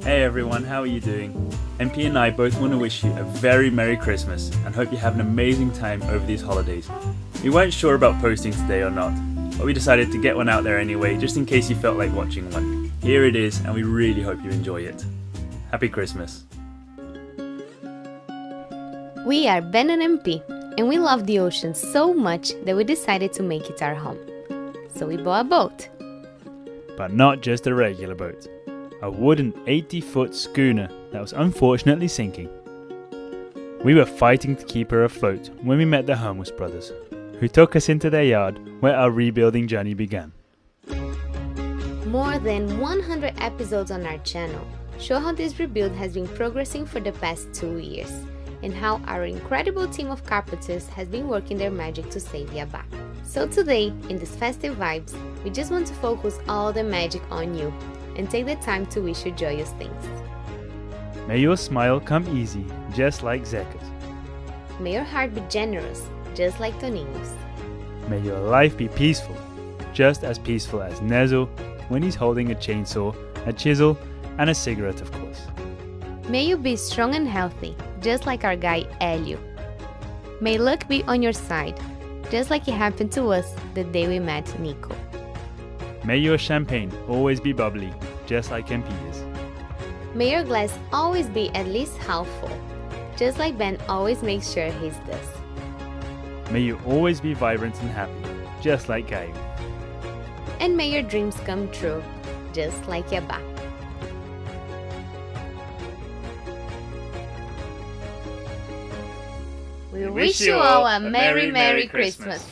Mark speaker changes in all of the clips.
Speaker 1: Hey everyone, how are you doing? MP and I both want to wish you a very Merry Christmas and hope you have an amazing time over these holidays. We weren't sure about posting today or not, but we decided to get one out there anyway, just in case you felt like watching one. Here it is, and we really hope you enjoy it. Happy Christmas.
Speaker 2: We are Ben and MP, and we love the ocean so much that we decided to make it our home. So we bought a boat.
Speaker 1: But not just a regular boat. A wooden 80-foot schooner that was unfortunately sinking. We were fighting to keep her afloat when we met the Hermes brothers, who took us into their yard where our rebuilding journey began.
Speaker 2: More than 100 episodes on our channel show how this rebuild has been progressing for the past 2 years, and how our incredible team of carpenters has been working their magic to save Yabá. So today, in these festive vibes, we just want to focus all the magic on you and take the time to wish you joyous things.
Speaker 1: May your smile come easy, just like Zeca's.
Speaker 2: May your heart be generous, just like Toninho's.
Speaker 1: May your life be peaceful, just as peaceful as Nezo when he's holding a chainsaw, a chisel, and a cigarette, of course.
Speaker 2: May you be strong and healthy, just like our guy Hélio. May luck be on your side, just like it happened to us the day we met Nico.
Speaker 1: May your champagne always be bubbly, just like MP's.
Speaker 2: May your glass always be at least half full, just like Ben always makes sure his does.
Speaker 1: May you always be vibrant and happy, just like Gaio.
Speaker 2: And may your dreams come true, just like Yabá. We wish you all a Merry, Merry Christmas.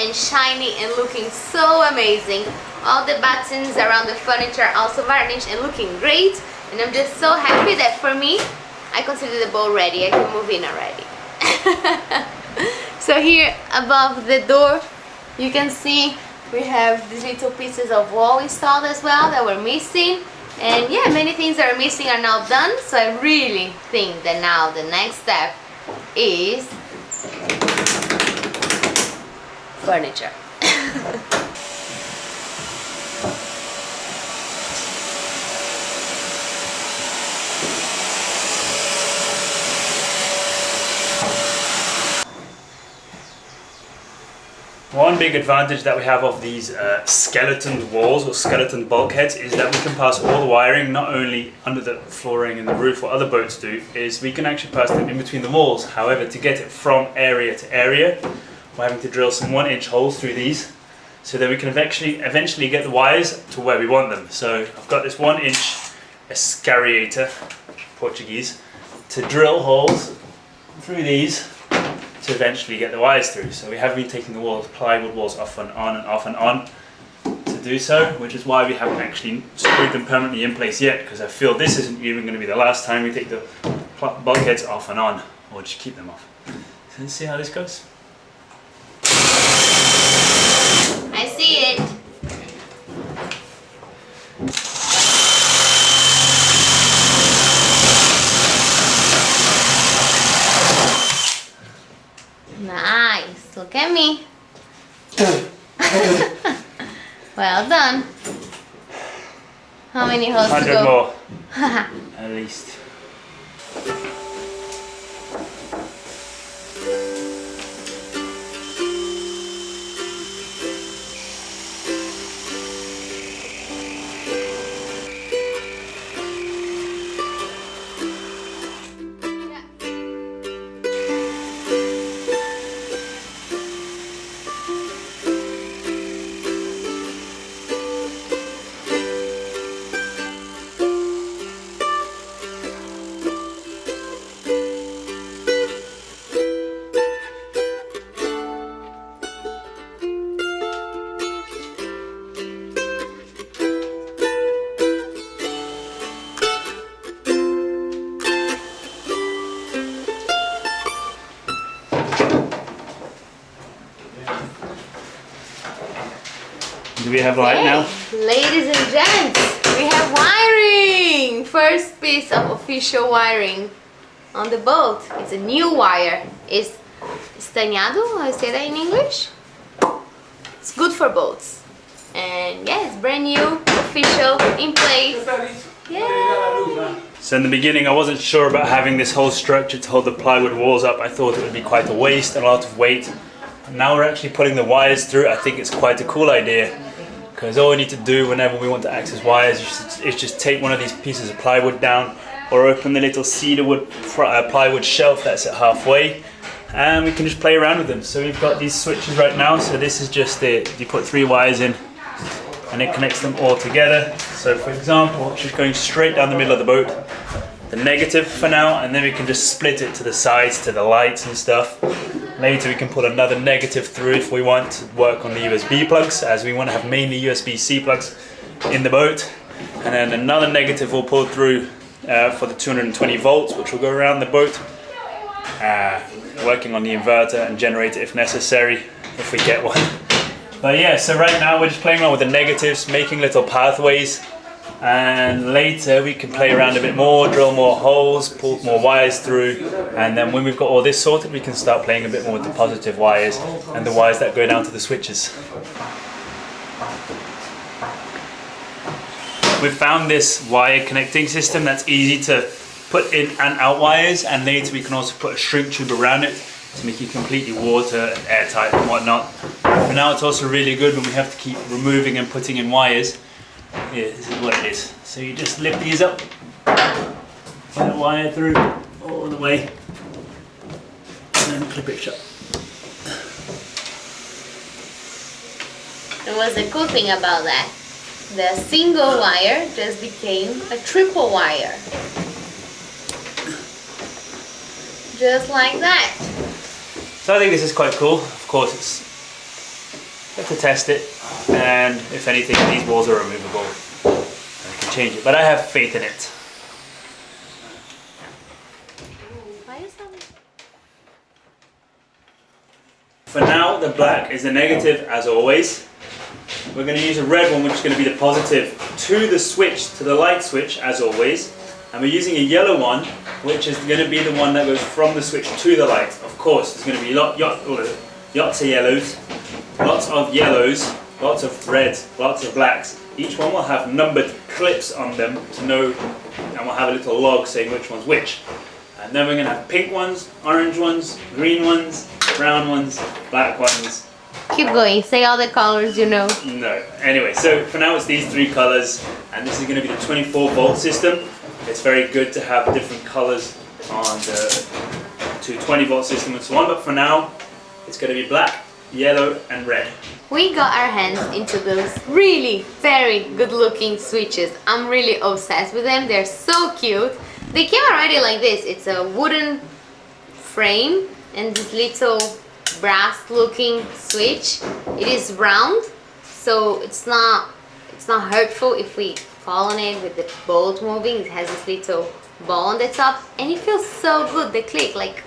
Speaker 2: and shiny and looking so amazing. All the buttons around the furniture are also varnished and looking great. And I'm just so happy that for me, I consider the boat ready. I can move in already. So here above the door, you can see we have these little pieces of wall installed as well that were missing. And yeah, many things that are missing are now done. So I really think that now the next step is furniture.
Speaker 1: One big advantage that we have of these skeleton walls or skeleton bulkheads is that we can pass all the wiring not only under the flooring and the roof, what other boats do, is we can actually pass them in between the walls. However, to get it from area to area, we're having to drill some 1-inch holes through these so that we can eventually get the wires to where we want them. So I've got this 1-inch escariator, Português, to drill holes through these to eventually get the wires through. So we have been taking the walls, plywood walls off and on and off and on to do so, which is why we haven't actually screwed them permanently in place yet, because I feel this isn't even going to be the last time we take the bulkheads off and on, or just keep them off. So let's see how this goes.
Speaker 2: I see it. Nice, look at me. Well done. How many holes to
Speaker 1: 100
Speaker 2: go?
Speaker 1: more, at least. Do we have light now?
Speaker 2: Ladies and gents, we have wiring! First piece of official wiring on the boat. It's a new wire. It's estañado, I say that in English. It's good for boats. And yeah, it's brand new, official, in place. Yeah.
Speaker 1: So in the beginning I wasn't sure about having this whole structure to hold the plywood walls up. I thought it would be quite a waste and a lot of weight. Now we're actually putting the wires through. I think it's quite a cool idea, because all we need to do whenever we want to access wires is just take one of these pieces of plywood down, or open the little cedar wood plywood shelf that's at halfway, and we can just play around with them. So we've got these switches right now. So this is just it. You put 3 wires in and it connects them all together. So for example, just going straight down the middle of the boat, the negative for now, and then we can just split it to the sides, to the lights and stuff. Later we can put another negative through if we want to work on the USB plugs, as we want to have mainly USB-C plugs in the boat. And then another negative we'll pull through for the 220 volts, which will go around the boat, working on the inverter and generator if necessary, if we get one. But yeah, so right now we're just playing around with the negatives, making little pathways, and later we can play around a bit more, drill more holes, pull more wires through, and then when we've got all this sorted, we can start playing a bit more with the positive wires and the wires that go down to the switches. We've found this wire connecting system that's easy to put in and out wires, and later we can also put a shrink tube around it to make it completely water and airtight and whatnot. For now it's also really good when we have to keep removing and putting in wires. Yeah, this is what it is. So you just lift these up, put the wire through all the way, and then clip it shut.
Speaker 2: And what's the cool thing about that? The single wire just became a triple wire. Just like that.
Speaker 1: So I think this is quite cool. Of course it's Have to test it, and if anything, these walls are removable. I can change it, but I have faith in it. For now, the black is the negative as always. We're going to use a red one, which is going to be the positive to the switch, to the light switch as always. And we're using a yellow one, which is going to be the one that goes from the switch to the light. Of course, there's going to be lots of yellows, lots of reds, lots of blacks. Each one will have numbered clips on them to know, and we'll have a little log saying which one's which. And then we're going to have pink ones, orange ones, green ones, brown ones, black ones.
Speaker 2: Keep going, say all the colors you know.
Speaker 1: No. Anyway, so for now it's these three colors, and this is going to be the 24-volt system. It's very good to have different colors on the 220-volt system and so on, but for now it's going to be black, yellow and red.
Speaker 2: We got our hands into those really very good looking switches. I'm really obsessed with them. They're so cute. They came already like this. It's a wooden frame and this little brass looking switch. It is round, so it's not hurtful if we fall on it with the boat moving. It has this little ball on the top and it feels so good. The click, like,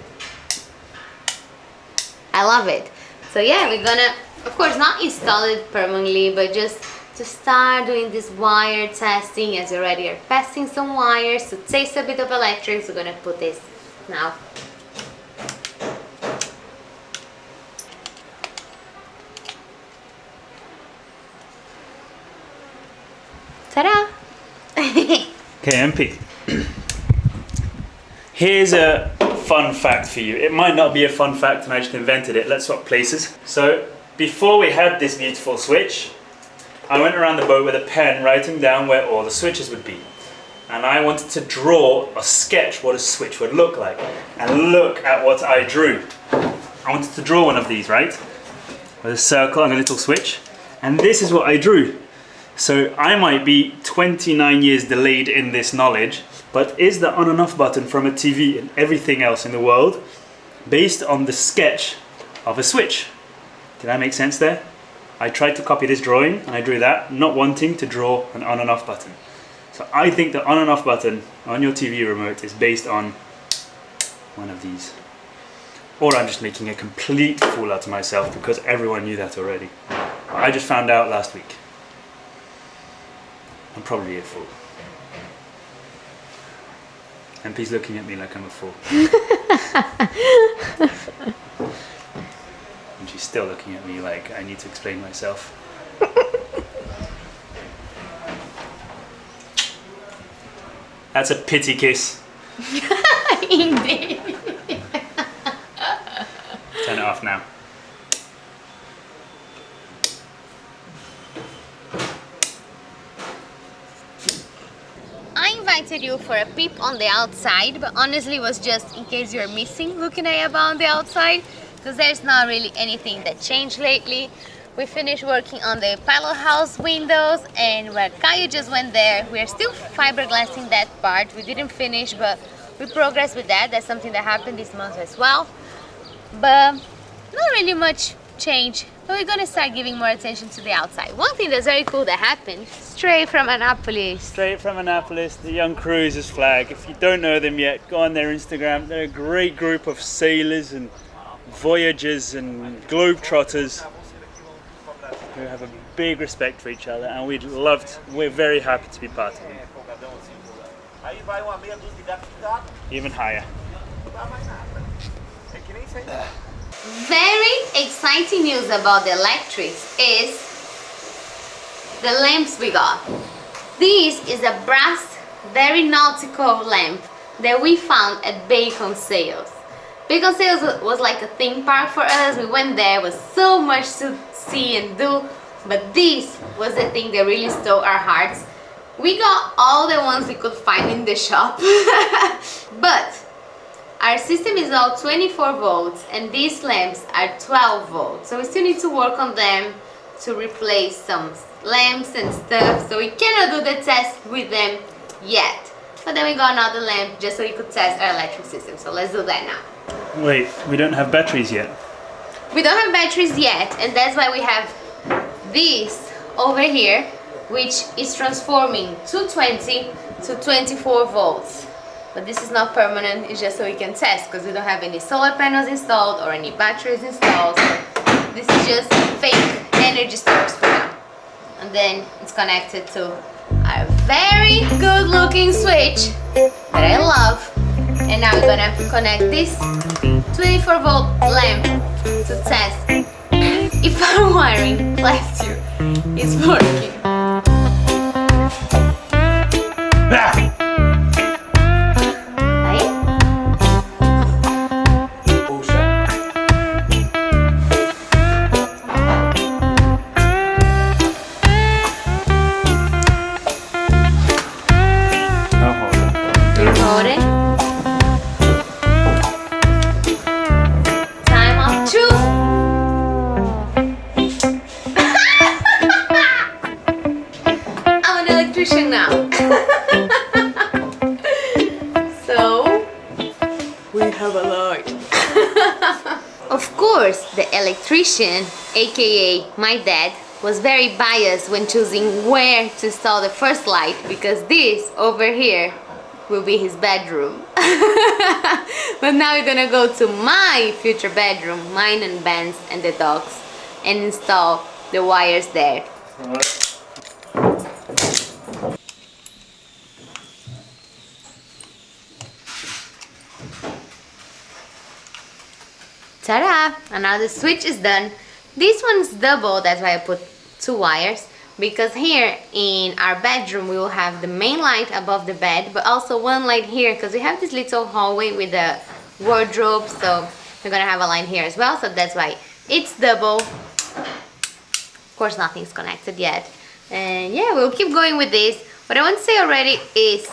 Speaker 2: I love it. So yeah, we're gonna, of course, not install it permanently, but just to start doing this wire testing, as we already are testing some wires to taste a bit of electrics. We're gonna put this now. Ta-da!
Speaker 1: Okay, MP. Here's a fun fact for you. It might not be a fun fact and I just invented it. Let's swap places. So, before we had this beautiful switch, I went around the boat with a pen writing down where all the switches would be. And I wanted to draw or sketch what a switch would look like. And look at what I drew. I wanted to draw one of these, right? With a circle and a little switch. And this is what I drew. So I might be 29 years delayed in this knowledge, but is the on and off button from a TV and everything else in the world based on the sketch of a switch? Did that make sense there? I tried to copy this drawing and I drew that, not wanting to draw an on and off button. So I think the on and off button on your TV remote is based on one of these. Or I'm just making a complete fool out of myself because everyone knew that already. I just found out last week. I'm probably a fool. MP's looking at me like I'm a fool. And she's still looking at me like I need to explain myself. That's a pity kiss.
Speaker 2: Indeed.
Speaker 1: Turn it off now.
Speaker 2: I invited you for a peep on the outside, but honestly it was just in case you're missing looking at Yabá on the outside, because there's not really anything that changed lately. We finished working on the pilot house windows, and where Caio just went there, we're still fiberglassing that part. We didn't finish, but we progressed with that. That's something that happened this month as well. But not really much change. But we're gonna start giving more attention to the outside. One thing that's very cool that happened, straight from Annapolis.
Speaker 1: Straight from Annapolis, the Young Cruisers flag. If you don't know them yet, go on their Instagram. They're a great group of sailors and voyagers and globetrotters who have a big respect for each other, and we're very happy to be part of them. Even higher.
Speaker 2: Very exciting news about the electrics is the lamps we got. This is a brass, very nautical lamp that we found at Bacon Sales. Bacon Sales was like a theme park for us. We went there, was so much to see and do, but this was the thing that really stole our hearts. We got all the ones we could find in the shop, but our system is all 24 volts and these lamps are 12 volts, so we still need to work on them to replace some lamps and stuff, so we cannot do the test with them yet. But then we got another lamp just so we could test our electric system, so let's do that now.
Speaker 1: Wait, we don't have batteries yet.
Speaker 2: We don't have batteries yet, and that's why we have this over here, which is transforming 220 to 24 volts. But this is not permanent, it's just so we can test, because we don't have any solar panels installed or any batteries installed. So this is just a fake energy source for now. And then it's connected to our very good looking switch that I love. And now we're gonna connect this 24 volt lamp to test if our wiring, bless you, is working. Now. So we have a light. Of course, the electrician, aka my dad, was very biased when choosing where to install the first light, because this over here will be his bedroom. But now we're gonna go to my future bedroom, mine and Ben's and the dog's, and install the wires there. Ta-da! And now the switch is done. This one's double, that's why I put 2 wires, because here in our bedroom we will have the main light above the bed, but also one light here, because we have this little hallway with a wardrobe, so we're gonna have a light here as well, so that's why it's double. Of course, nothing's connected yet. And yeah, we'll keep going with this. What I want to say already is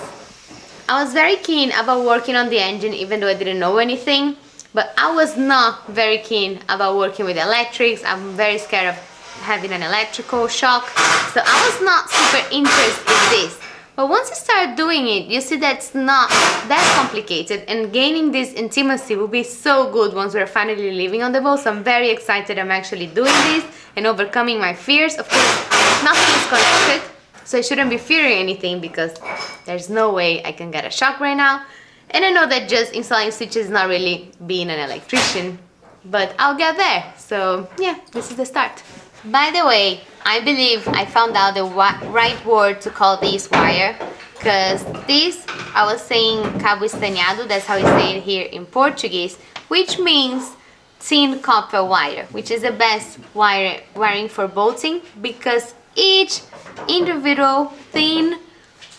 Speaker 2: I was very keen about working on the engine, even though I didn't know anything. But I was not very keen about working with electrics. I'm very scared of having an electrical shock. So I was not super interested in this. But once you start doing it, you see that's not that complicated. And gaining this intimacy will be so good once we're finally living on the boat. So I'm very excited I'm actually doing this and overcoming my fears. Of course, nothing is connected, so I shouldn't be fearing anything, because there's no way I can get a shock right now. And I know that just installing switches is not really being an electrician, but I'll get there. So yeah, this is the start. By the way, I believe I found out the right word to call this wire, because this, I was saying cabo estanhado, that's how we say it here in Portuguese, which means thin copper wire, which is the best wiring for boating, because each individual thin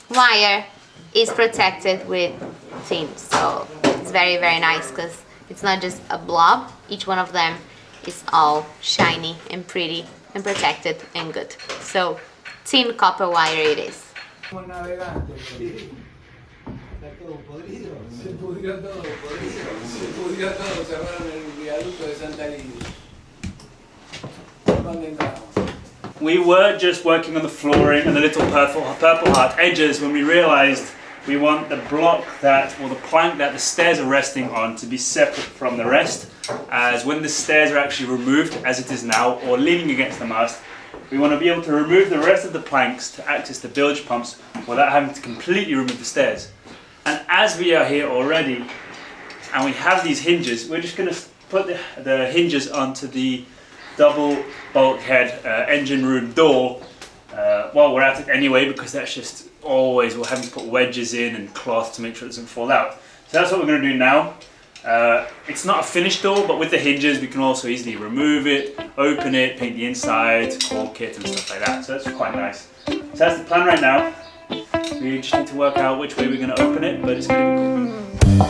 Speaker 2: wire is protected with thin. So it's very, very nice, because it's not just a blob. Each one of them is all shiny and pretty and protected and good. So thin copper wire it is.
Speaker 1: We were just working on the flooring and the little purple heart edges when we realized we want the block that, or the plank that the stairs are resting on, to be separate from the rest, as when the stairs are actually removed, as it is now, or leaning against the mast, we want to be able to remove the rest of the planks to access the bilge pumps without having to completely remove the stairs. And as we are here already, and we have these hinges, we're just going to put the hinges onto the double bulkhead engine room door while we're at it anyway, because that's just always, we're having to put wedges in and cloth to make sure it doesn't fall out. So that's what we're going to do now. It's not a finished door, but with the hinges we can also easily remove it, open it, paint the inside, caulk it and stuff like that. So that's quite nice. So that's the plan right now. We just need to work out which way we're going to open it, but it's going to be cool.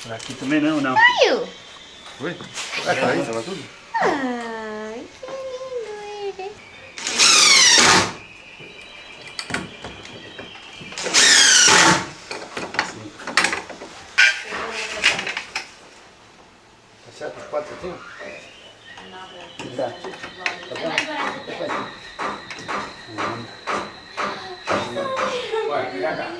Speaker 1: Por aqui também não, não.
Speaker 2: Saiu!
Speaker 3: Oi? Aí, tava tudo?
Speaker 2: Ai, que lindo ele.
Speaker 3: Tá certo os quatro certinho?
Speaker 1: Tá.
Speaker 3: Vai, vem cá.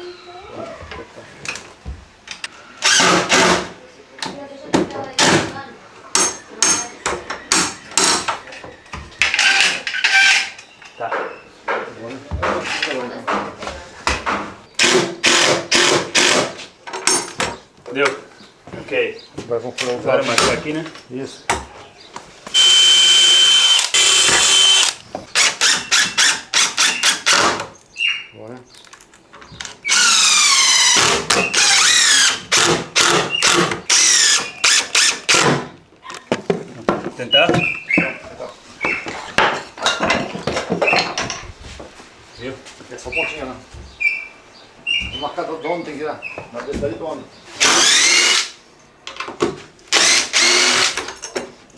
Speaker 1: Tá. Deu? Ok.
Speaker 3: Agora vamos furar o
Speaker 1: Agora
Speaker 3: lado.
Speaker 1: mais por aqui, né?
Speaker 3: Isso. Bora.
Speaker 1: Tentar? Viu?
Speaker 3: É só pontinha lá. Vamos marcar do dono, tem que ir lá. Na verdade, do dono.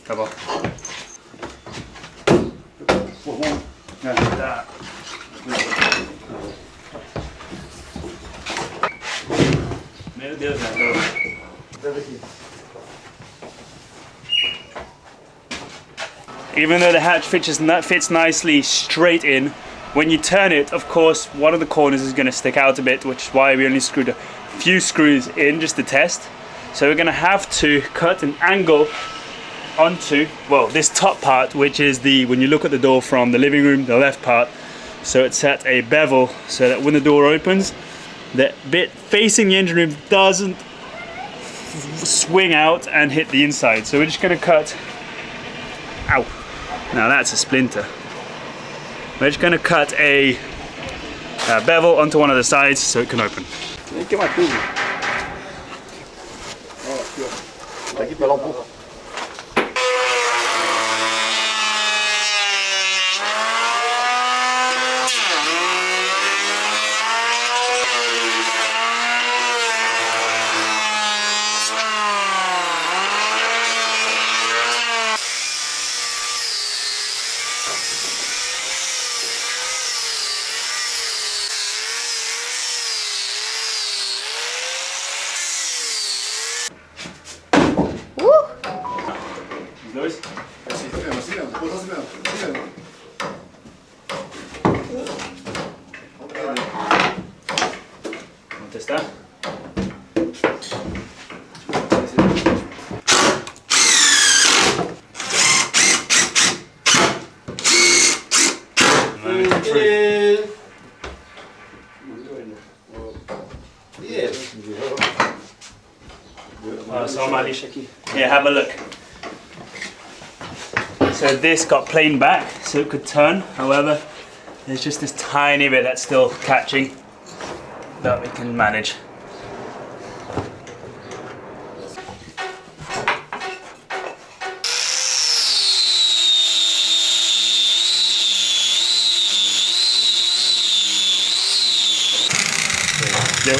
Speaker 1: Tá bom.
Speaker 3: Formou.
Speaker 1: Tá. Meu Deus, né?
Speaker 3: Deve aqui.
Speaker 1: Even though the hatch fits nicely straight in, when you turn it, of course, one of the corners is going to stick out a bit, which is why we only screwed a few screws in just to test. So we're going to have to cut an angle onto, well, this top part, which is the, when you look at the door from the living room, the left part. So it's at a bevel so that when the door opens, the bit facing the engine room doesn't swing out and hit the inside. So we're just going to cut, ow, now that's a splinter. We're just going to cut a bevel onto one of the sides so it can open.
Speaker 3: Nem queimar tudo. Ó, aqui, ó. Tá aqui pra lá um pouco.
Speaker 1: Os dois?
Speaker 3: Assim mesmo, assim mesmo. Depois assim mesmo. Assim mesmo.
Speaker 1: Vamos testar? Só uma lixa aqui. Yeah, have a look. So this got planed back so it could turn, however there's just this tiny bit that's still catching that we can manage. Deu?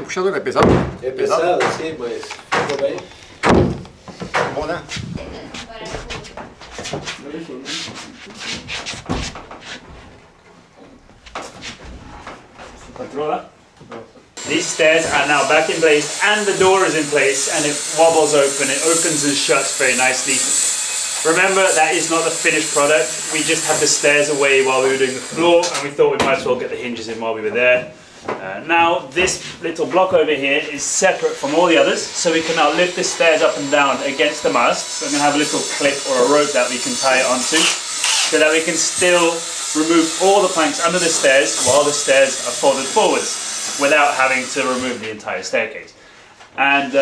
Speaker 3: O puxador é pesado?
Speaker 4: É pesado, sim, mas ficou bem.
Speaker 3: Bom, né?
Speaker 1: Controller. These stairs are now back in place and the door is in place and it wobbles open, it opens and shuts very nicely. Remember, that is not the finished product. We just had the stairs away while we were doing the floor and we thought we might as well get the hinges in while we were there. Now this little block over here is separate from all the others, so we can now lift the stairs up and down against the mast. So I'm going to have a little clip or a rope that we can tie it onto, so that we can still remove all the planks under the stairs while the stairs are folded forwards, without having to remove the entire staircase. And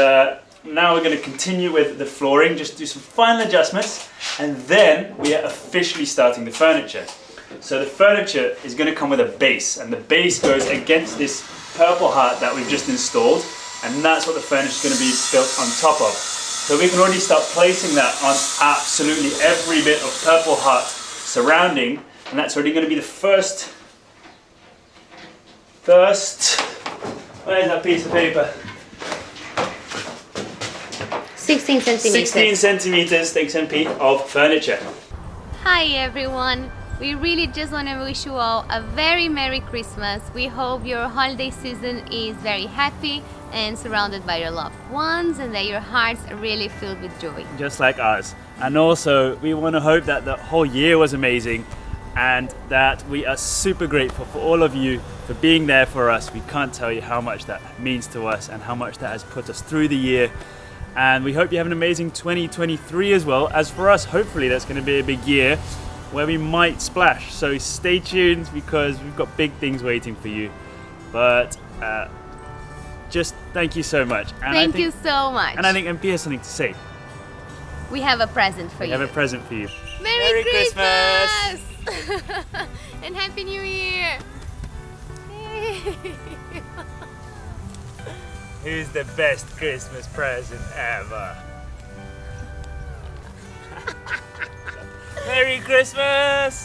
Speaker 1: now we're going to continue with the flooring, just do some final adjustments, and then we are officially starting the furniture. So the furniture is going to come with a base, and the base goes against this purple heart that we've just installed, and that's what the furniture is going to be built on top of. So we can already start placing that on absolutely every bit of purple heart surrounding, and that's already going to be the first Where's that piece of paper?
Speaker 2: 16 centimeters.
Speaker 1: 16 centimeters, thanks MP, of furniture.
Speaker 5: Hi everyone! We really just want to wish you all a very Merry Christmas. We hope your holiday season is very happy and surrounded by your loved ones, and that your hearts are really filled with joy.
Speaker 1: Just like ours. And also, we want to hope that the whole year was amazing and that we are super grateful for all of you for being there for us. We can't tell you how much that means to us and how much that has put us through the year. And we hope you have an amazing 2023 as well. As for us, hopefully that's going to be a big year where we might splash. So stay tuned because we've got big things waiting for you. But just thank you so much. And
Speaker 5: Thank you so much.
Speaker 1: And I think MP has something to say.
Speaker 5: We have a present for
Speaker 1: We
Speaker 5: you.
Speaker 1: have a present for you.
Speaker 5: Merry
Speaker 1: Christmas!
Speaker 5: And Happy New Year!
Speaker 1: Who's the best Christmas present ever? Merry Christmas!